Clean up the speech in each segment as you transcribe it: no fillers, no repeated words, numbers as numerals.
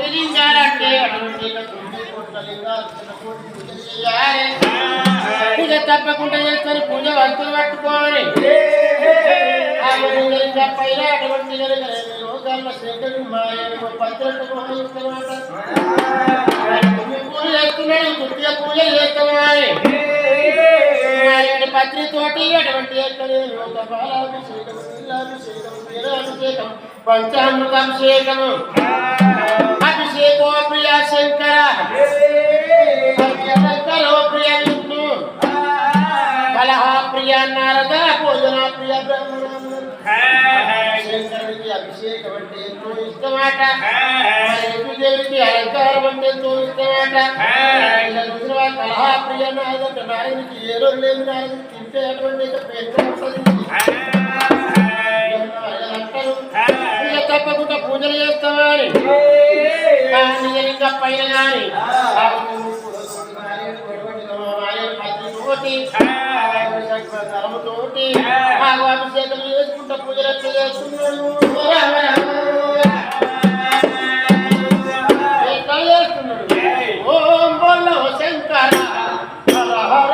కోటిలింగాలంటే ఇక తప్పకుండా చేసుకొని పూజ వంతులు పట్టుకోవాలి. పైన అటువంటి లోకాల్లో శేఖరు పూజ చేస్తున్నాడు, గుర్తిగా పూజ చేస్తున్నాయి. పత్రితోటి అటువంటి అభిషేకం పంచామృతాభిషేకము అభిషేకో ప్రియ శంకర శంకరో ప్రియ విష్ణు కలహ ప్రియ నారద భోజన ప్రియ బ్రహ్మణ శంకరుడికి అభిషేకం అంటే ఎంతో ఇష్టమాట. దేవుడికి అలంకారం అంటే ఎంతో ఇష్టమాట. కలహ ప్రియ నారద నారదుడికి ఏ రోజు లేదు, నారదుడు తింటే అటువంటి తప్పకుండా పూజలు చేస్తామని ఇంకా పైన కానీ తరముతోటి అభిషేకం చేసుకుంటా పూజలు చేస్తున్నాడు. ఓం బోలో శంకర హర హర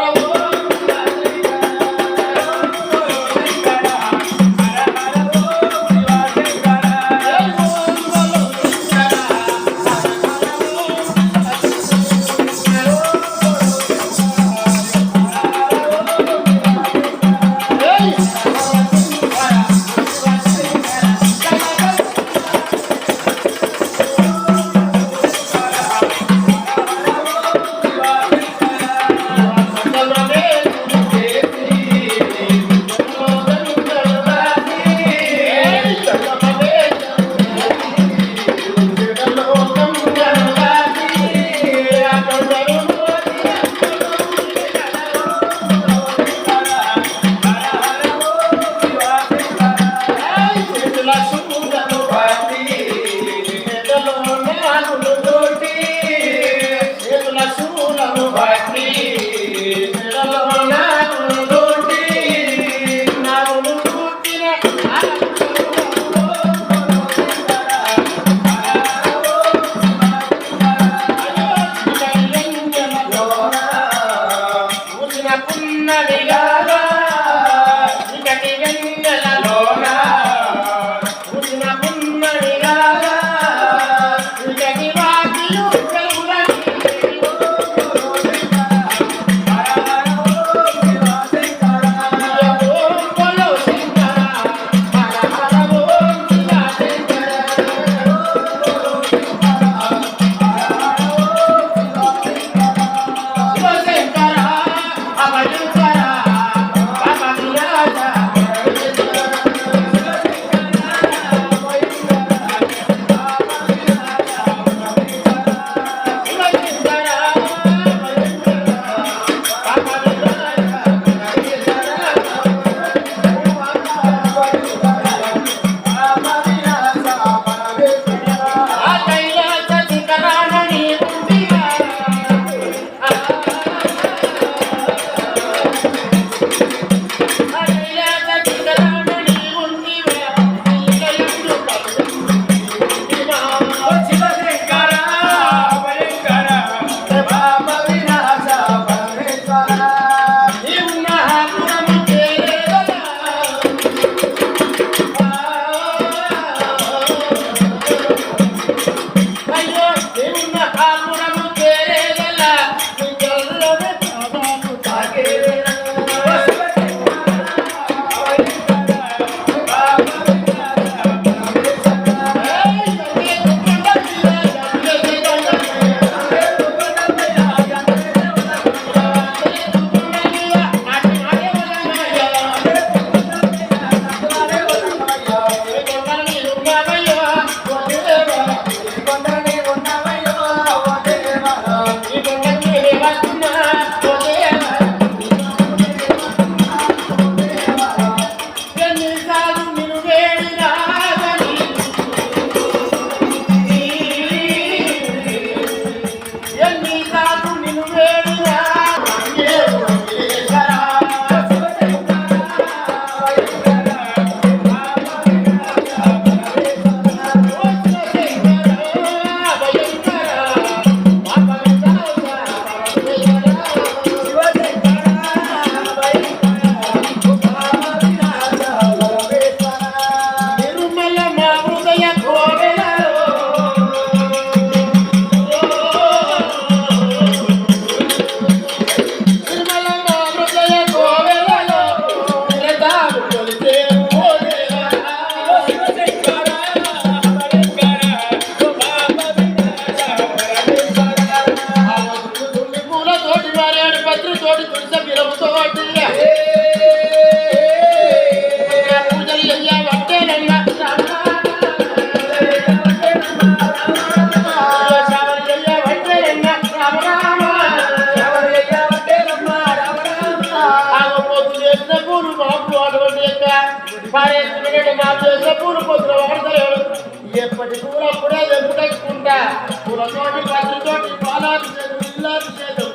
ఎప్పటి పూల అప్పుడే వెంపుటెచ్చుకుంటా పూలతోటి పత్రితోటి పాలాభిషేకం ఇల్లాభిషేకం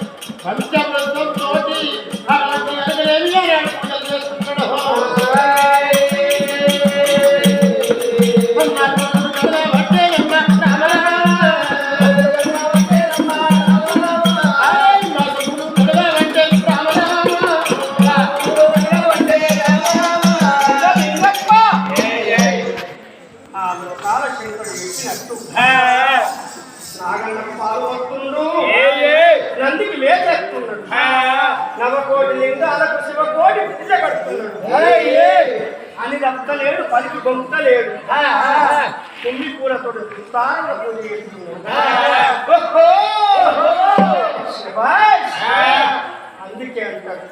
పంచామృతం తోటి అలాంటి అడగలేని పూజలు చేసుకుంటాడు నాగన్నకు పాలు వస్తుండు నందికి లేచేస్తున్నాడు నవకోటి లింగాలకు శివకోటి పూజ కడుతున్నాడు అని రక్తలేడు పలికి గొంతలేడు కుంభి కూరతో తారణ పూజ చేస్తున్నాడు అందుకే అంటారు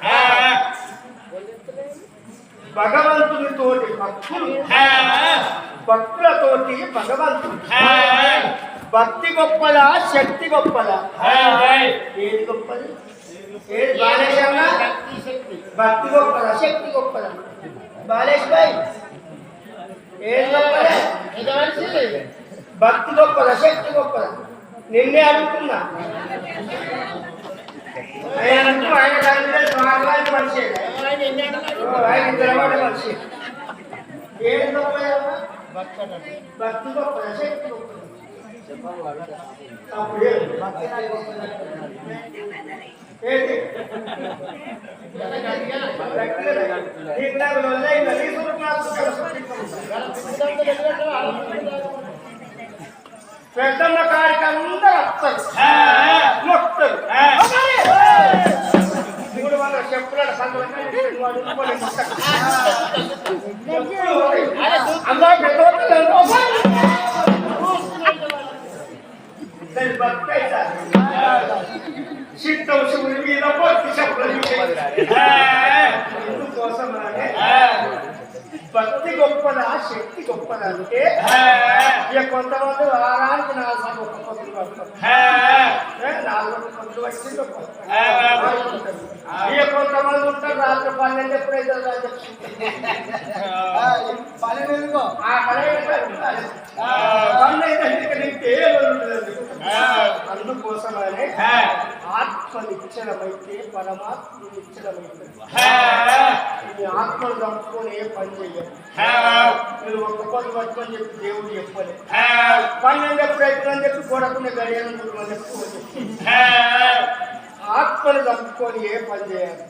భగవంతునితోటి భక్తులు భక్తులతోటి భగవంతుడు భక్తి గొప్పలా శక్తి గొప్పలా ఏది గొప్పది ఏది బాలేశమ్మ భక్తి గొప్పదా శక్తి గొప్పదా బాలేష్ భాయ్ ఏది గొప్పదా భక్తి గొప్పదా శక్తి గొప్పదా నిన్నే అడుగుతున్నా ఆయన మనిషి మనిషి ఏది గొప్పదా భక్తి గొప్పదా శక్తి గొప్పదా పెద్దమ్మ కాడికి అందరూ వస్తారు మొత్తం ఇప్పుడు వాళ్ళ చెప్పులను చిత్తం శివుడి మీద భక్తి కోసం భక్తి గొప్పదా శక్తి గొప్పదా అంటే ఇక కొంతమంది వారానికి 4 పొద్దులు పడతారు 4 పొద్దులు వచ్చింది ఇక కొంతమంది ఉంటారు రాత్రి 12 ఎప్పుడైతే అందుకోసమనే ఆత్మ నిశ్చలమైతే పరమాత్మ నిశ్చలమైతే ఈ ఆత్మను చంపుకొని ఏ పని చెయ్యాలి మీరు ఒక పది పట్టుకొని చెప్పి దేవుడు చెప్పలే 12 ఎప్పుడైతుందని చెప్పి గొడవకునే గడియలు చెప్పి ఆత్మను చంపుకొని ఏ పని చేయాలి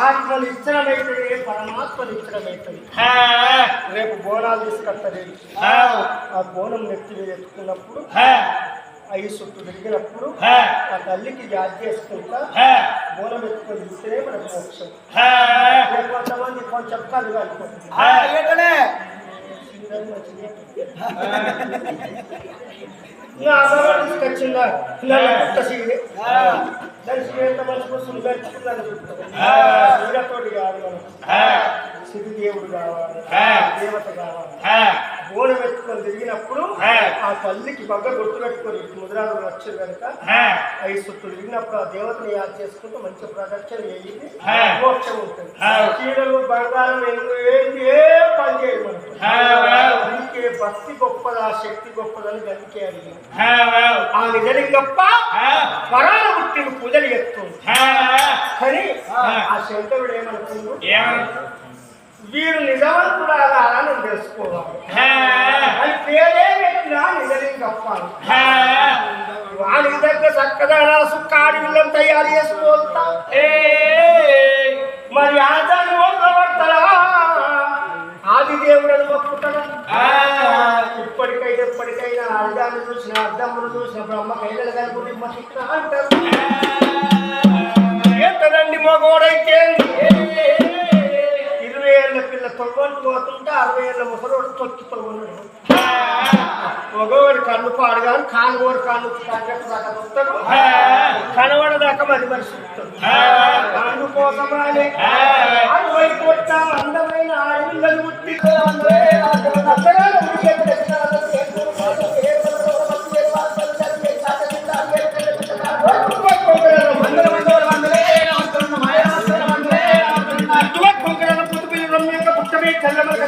ఆత్మ నిశ్చలమైతే పరమాత్మ నిశ్చలమైతుంది రేపు బోనాలు తీసుకొస్తారు ఆ బోనం నెత్తి మీద ఎత్తుకున్నప్పుడు 5 చుట్టూ తిరిగినప్పుడు ఆ తల్లికి యాద్ చేసుకుంటా బోనం ఎత్తుకొని తిరిగితేనే మనకు మోక్షం కొంతమంది కొంచెం కలుగు అనుకుంటుంది తీసుకొచ్చిందా పుట్ట సీడే దాని సీడంత మనసు కోసం గడుచుకున్నాను సీడతోటి కాదు మనం సిద్ధి దేవుడు కావాలి దేవత కావాలి బోనం ఎత్తుకొని తిరిగినప్పుడు ఆ తల్లికి బగ్గ గుర్తు పెట్టుకొని ముద్రాలు వచ్చారు కనుక 5 చుట్టూ తిరిగినప్పుడు ఆ దేవతని యాద్ చేసుకుంటూ మంచి ప్రదక్షిణ చేయింది మోక్షం ఉంటుంది చీరలు బంగారం ఏ పని చేయదు మనకు అందుకే భక్తి గొప్పదా శక్తి గొప్పదని గందుకే అడిగి ఆ నిజలింగప్ప పరాణ పుట్టిన పూజలు ఎత్తుంది కానీ ఆ శంకరుడు ఏమనుకుండు వీరు నిజవంతుడా అని తెలుసుకోవాలి అని పేరే పెట్టినా నిజలింగప్ప వానికి దగ్గర చక్కగా సుక్కాడి విల్లం తయారు చేసుకోతా మరి ఆచార్య మోసపడతారా ఆదిదేవుడు మొక్కుతాడా ఎప్పటికైనా అర్థాన్ని చూసిన అర్థమును చూసిన బ్రహ్మ కైలు కనుకుంటే మహిళ అంటారు ఎంతదండి మగోడైతే 20 ఏళ్ళ పిల్ల తొవ్వంటు పోతుంటే 60 ఏళ్ళ ముసలోడు తొక్కి తొవ్వన్నాడు మగవాడు కన్ను పాడు కానీ కానుగోడు కన్ను దాకా వస్తాడు కనబడదాకా మరి చూస్తాడు అందుకోసమని 60 కోట్ల అందమైన ఆడపిల్లలు పుట్టి చల్లమల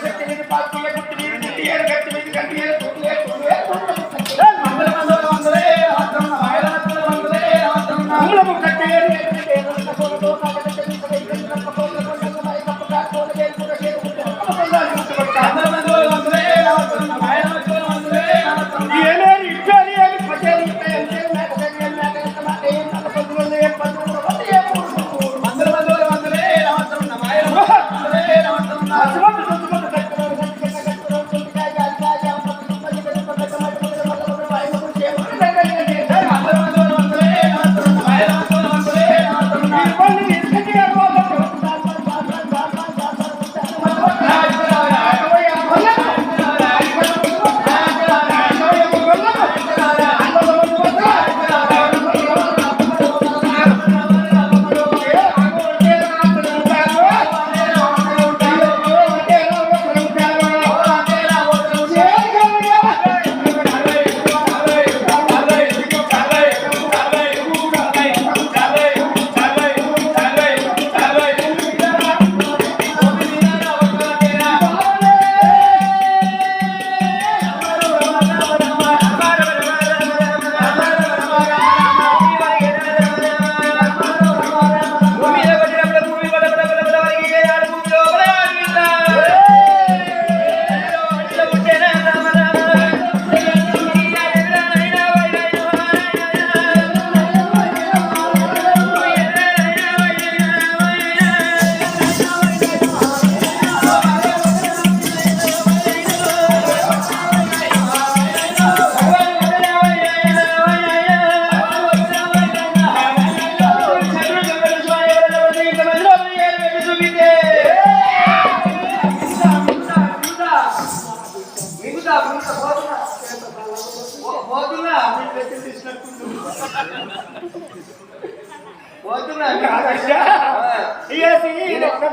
పోతున్నా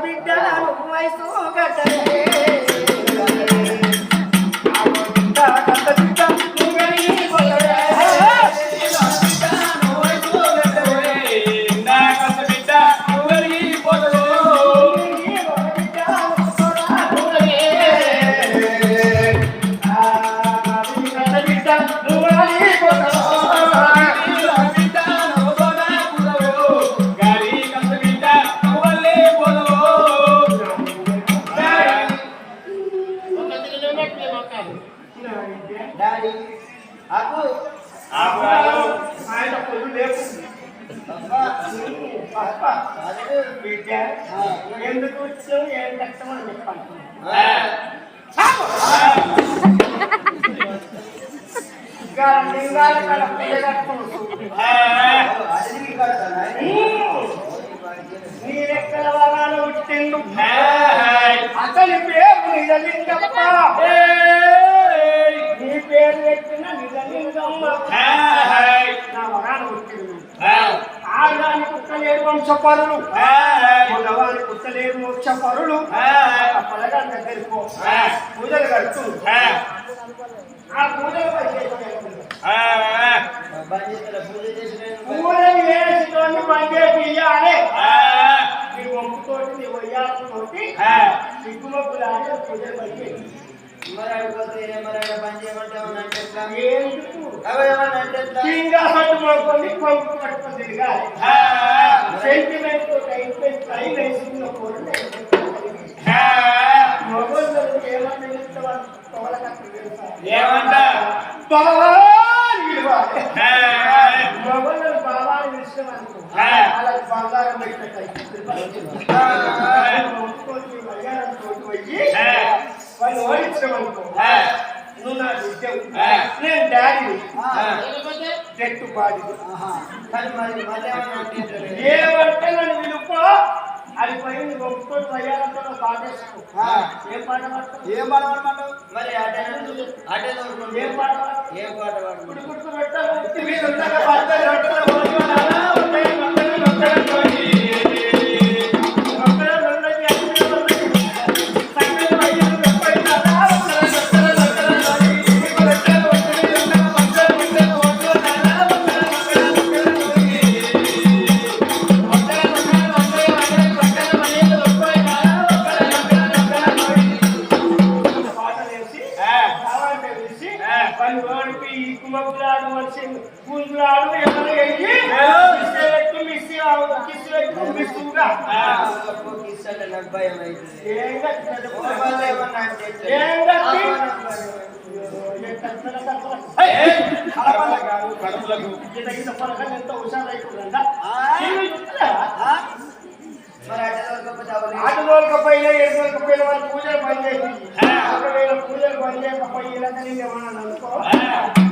బిడ్డ వయసు గడ్డలే డాడీ ఆకు ఆయన పొద్దు లేపు బిడ్డ ఎందుకు వచ్చావు ఏం కష్టమని చెప్పాను నీరెక్కడ వరాలు పుట్టిండు అతని పేరు నిజలింగప్ప నీ పేరు పెట్టిన నిజలింగమ్మ నా వరాలు పుట్టిండు ఆడదాని పుట్టలేరు వంశపరులు మగవాని పుట్టలేరు మోక్షపరులు పలగా దగ్గరికి పో పూజలు కడుతూ ఆ పూజలు పూజలు వేసి బందే తీయాలి నీ మొక్కుతోటి నీ వయ్యాలతోటి సిగ్గుమొక్కులాడే పూజలు పని సెంటిమెంట్ ఏమంటా మొగలు బాబాని విషయం అనుకో వాళ్ళకి బంగారం పెట్టాయి వాళ్ళు ఓడించమనుకో నువ్వు నా విద్యవు నేను డాడీ జట్టు బాడీ ఏమంటే నన్ను విలుపో అది పోయింది ఒప్పుకొని వయ్యాలంటే పాటేసుకో ఏం పాట పడతావు ఏం పాట పడమంటావు మరి అటే ఏం పాట ఏం పాట పాడు గుడి గుర్తు పెట్టాలి మీరు ఉండగా పడతారు ఎంత హుషారైతుందా ఆట రోజుకపోయినా 7 రోజుకపోయిన వాళ్ళు పూజలు బంద్ చేసి ఒకవేళ పూజలు బంద్ చేయకపోయినా ఏమన్నా అనుకో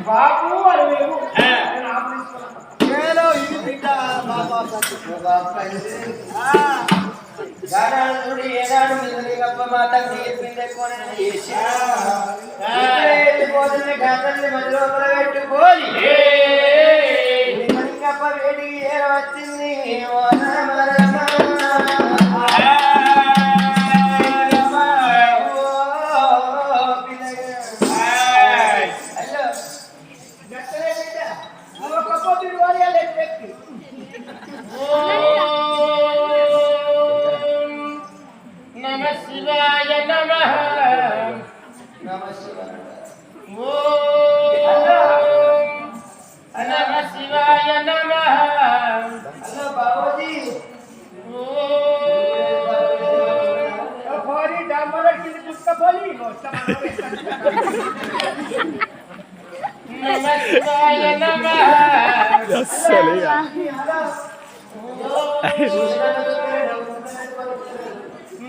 బాబు వాళ్ళు లేవు నేను ఆపరేసుకున్నాను ఇది బిడ్డ గానాడు ఏనాడు మిగలిగప్ప మాతకు నేర్పిందే కొనని చేసి వెళ్ళిపోతుంది గంటల్ని మధ్యలో పెట్టుకోని మిగలిగప్ప వేడికి ఏర వచ్చింది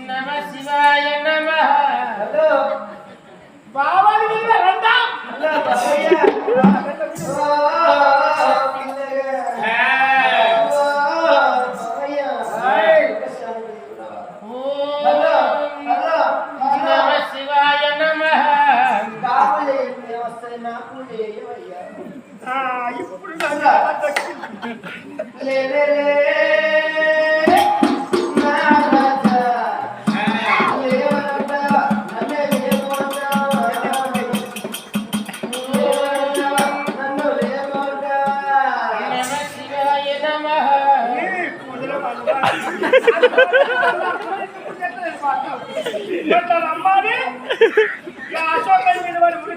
నమః శివాయ నమః బావాని మీద రండా నమః శివాయ నమః వస్తాయి నా పూజ చేయవయ్యా. ఇప్పుడు లే లే లే నా రాజా లేవనంట నన్నే లేవనంట నన్ను లేవనంట నమ శివాయ నమః అమ్మాని అశోక్ మీద వాడి ఉరి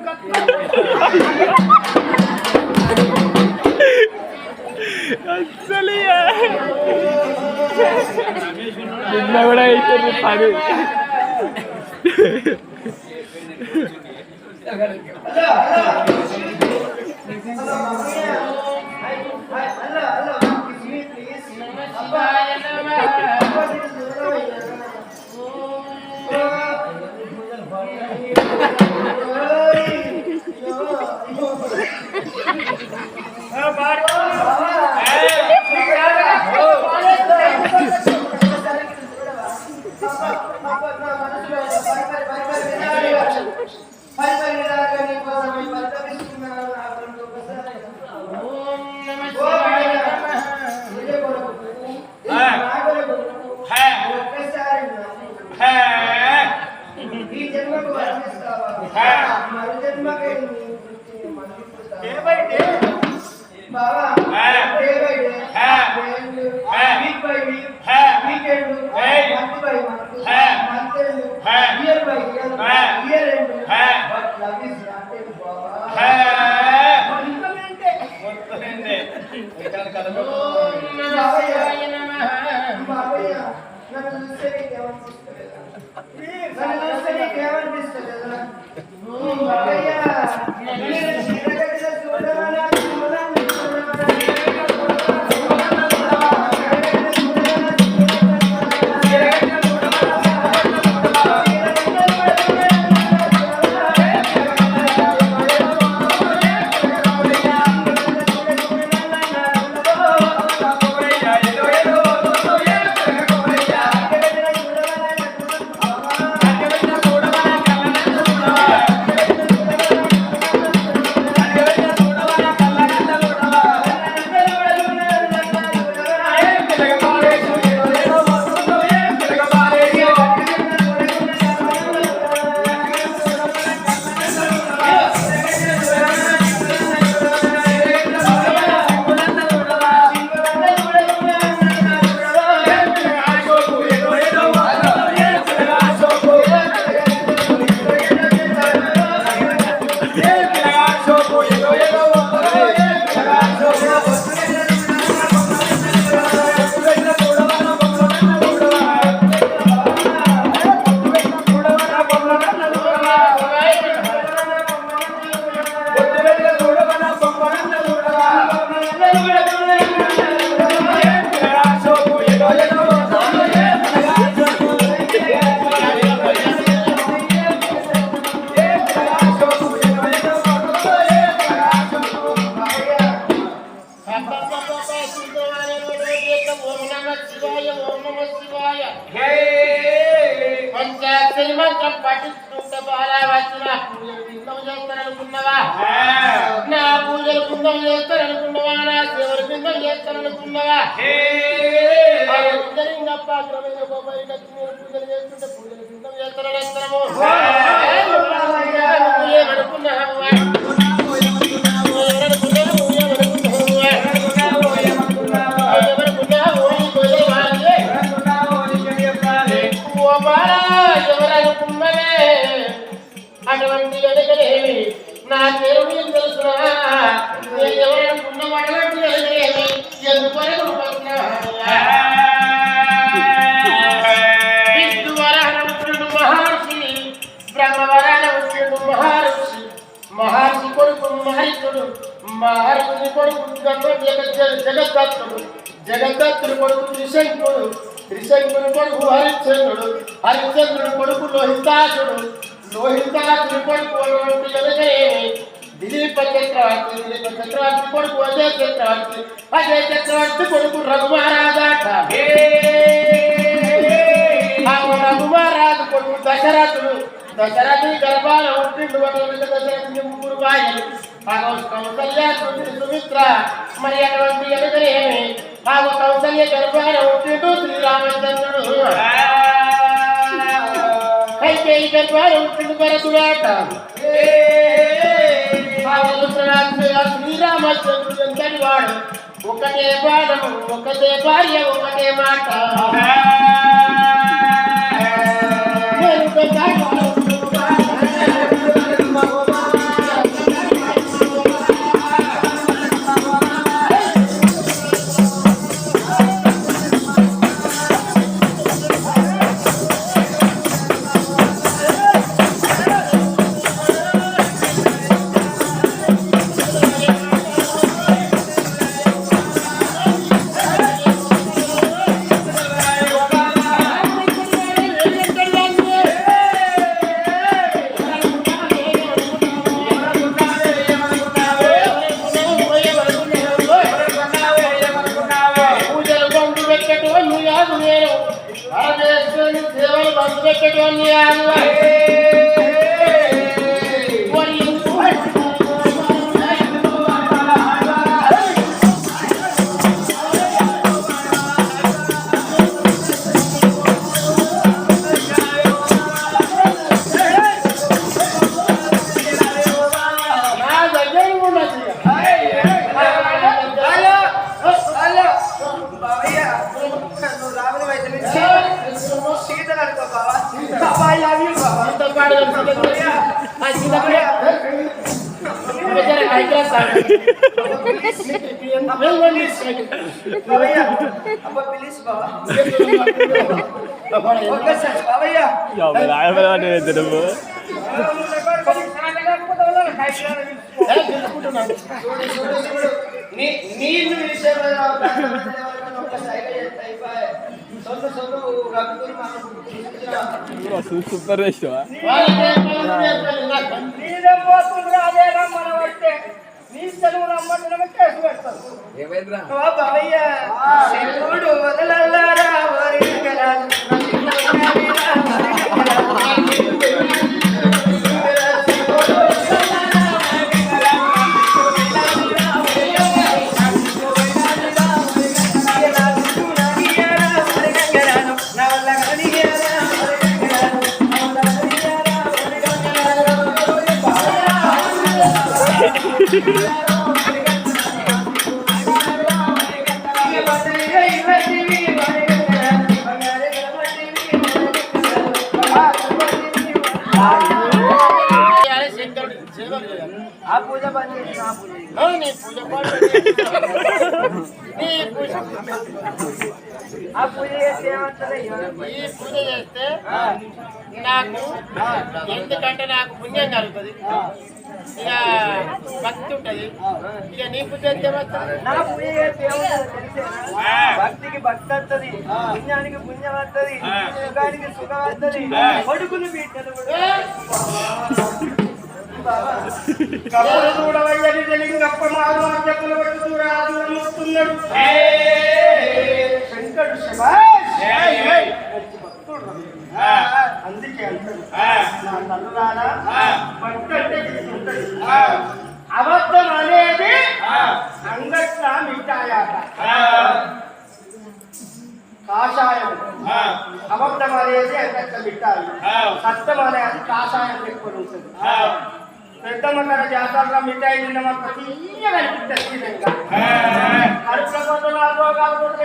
నిన్న కూడా అయిపోయింది పని. ఈ జన్మకు వర్తిస్తావా మరు జన్మకే బాబా day by day week by week weekend month by month year by year end but love is not a బాబా బాబయ్య నన్ను చూస్తే నీకేమనిపిస్తలేదా బాబయ్య నా పూజలు కుందం చేస్తారనుకున్నవా నా సేవలు కుందం చేస్తారనుకున్నవా పూజలు చేస్తుంటే పూజలు కుందం చేస్తారనుకున్నాము అటువంటి వెనకలేమి నా పేరు నీకు తెలుసునా ఎవరనుకున్న అటువంటి వెనకలేమి ఎందుకు విష్ణువరాన పుత్రుడు మహర్షి బ్రహ్మవరాన పుత్రుడు మహర్షి మహర్షి కొడుకు మహర్షుడు మహర్షుని కొడుకు జగద్దత్తుడు జగద్దత్తుడు కొడుకు త్రిశంకుడు త్రిశంకుని కొడుకు హరిశ్చంద్రుడు హరిశ్చంద్రుడు కొడుకు లోహితాసుడు లోహితాసుడు కొడుకు దిలీప చక్రవర్తి కొడుకు అజయ చక్రవర్తి కొడుకు రఘుమహారాజాట రఘుమహారాజు కొడుకు దశరథుడు దశరథి గర్భాల ఉంటుండు దశరథి ముగ్గురు భార్యలు కౌసల్య సుమిత్ర మరి అటువంటి ఎదురేమి మాకు కౌసల్య గర్భాల ఉంటుండు శ్రీరామచంద్రుడు అయితే ఈ గర్భాల ఉంటుంది భరతుడాట శ్రీరామచంద్రుడు ఎంతటి వాడు ఒకటే పాదము ఒకటే భార్య ఒకటే మాట సేవలు బంధు పెట్టేటోని సూపర్ ఇష్టమా నాకు ఎందుకంటే నాకు పుణ్యం కలుగుతుంది ఇక భక్తి ఉంటది ఇక నీ పూజ భక్తికి భక్తి వస్తుంది పుణ్యానికి పుణ్యం వస్తుంది సుఖానికి సుఖం వస్తుంది కొడుకులు బిడ్డలు చూడవయ్యని తెలియప్ప మారు చెప్పులు పట్టుతూ రాజు వస్తున్నాడు శంకరుడు అందుకే అంటాడు నా తల్లులారా భక్తి అంటే ఉంటుంది అబద్ధం అనేది అంగట్లా మిఠాయాట కాషాయం అబద్ధం అనేది అంగట్ల మిఠాయి సత్యం అనేది కాషాయం ఎక్కువ ఉంటుంది పెద్దమ్మగారి జాతరలో మిఠాయి తిన్న మాకు తీయగా అనిపిస్తుంది కడుపుల 4 రోగాలు కూడా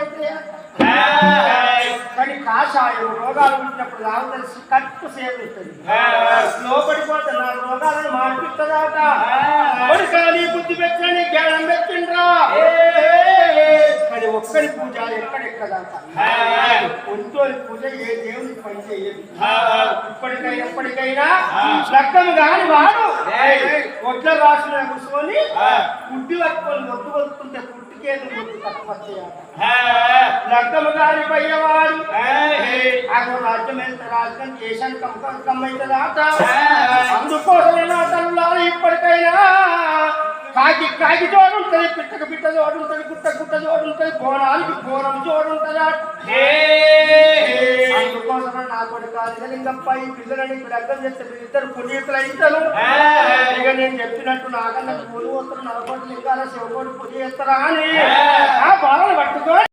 కానీ కాషాయం రోగాలు వచ్చినప్పుడు రావలసి కట్టు సేవిస్తుంది లోపడిపోతే 4 రోగాలను మార్పిస్తుందాట కానీ బుద్ధి పెట్టని జ్ఞానం పెట్టిండ్రా కానీ ఒక్కడి పూజ ఎక్కడెక్కదాట ఒంటోని పూజ ఏ దేవునికి పని చేయదు ఎప్పటికైనా లక్కము కాని వాడు ఒడ్ల రాసులు కూర్చొని గుడ్డి పట్టుకొని మొద్దు వస్తుంటే పుట్టికేది మొద్దు తక్కువ లక్కము కాని పయ్యవాడు అక్కడ రాజ్యం వెళ్తే రాజ్యం చేశాను కమ్మవుతుందాట అందుకోసమే నా తల్లులారు ఇప్పటికైనా కాకి కాకి జోడు ఉంటుంది, పిట్టకు పిట్ట జోడు ఉంటుంది, గుట్ట గుట్ట జోడు ఉంటుంది, బోనానికి బోనం జోడు ఉంటుందా. అందుకోసం నా కొడుకు లింగప్ప ఈ పిల్లలని ఇప్పుడు అర్థం చేస్తే ఇద్దరు పునీతులు అవుతారు. ఇక నేను చెప్పినట్టు నాకన్నా పూలు వస్తారు, నలకోటి లింగాల శివకోటి పులి చేస్తారా అని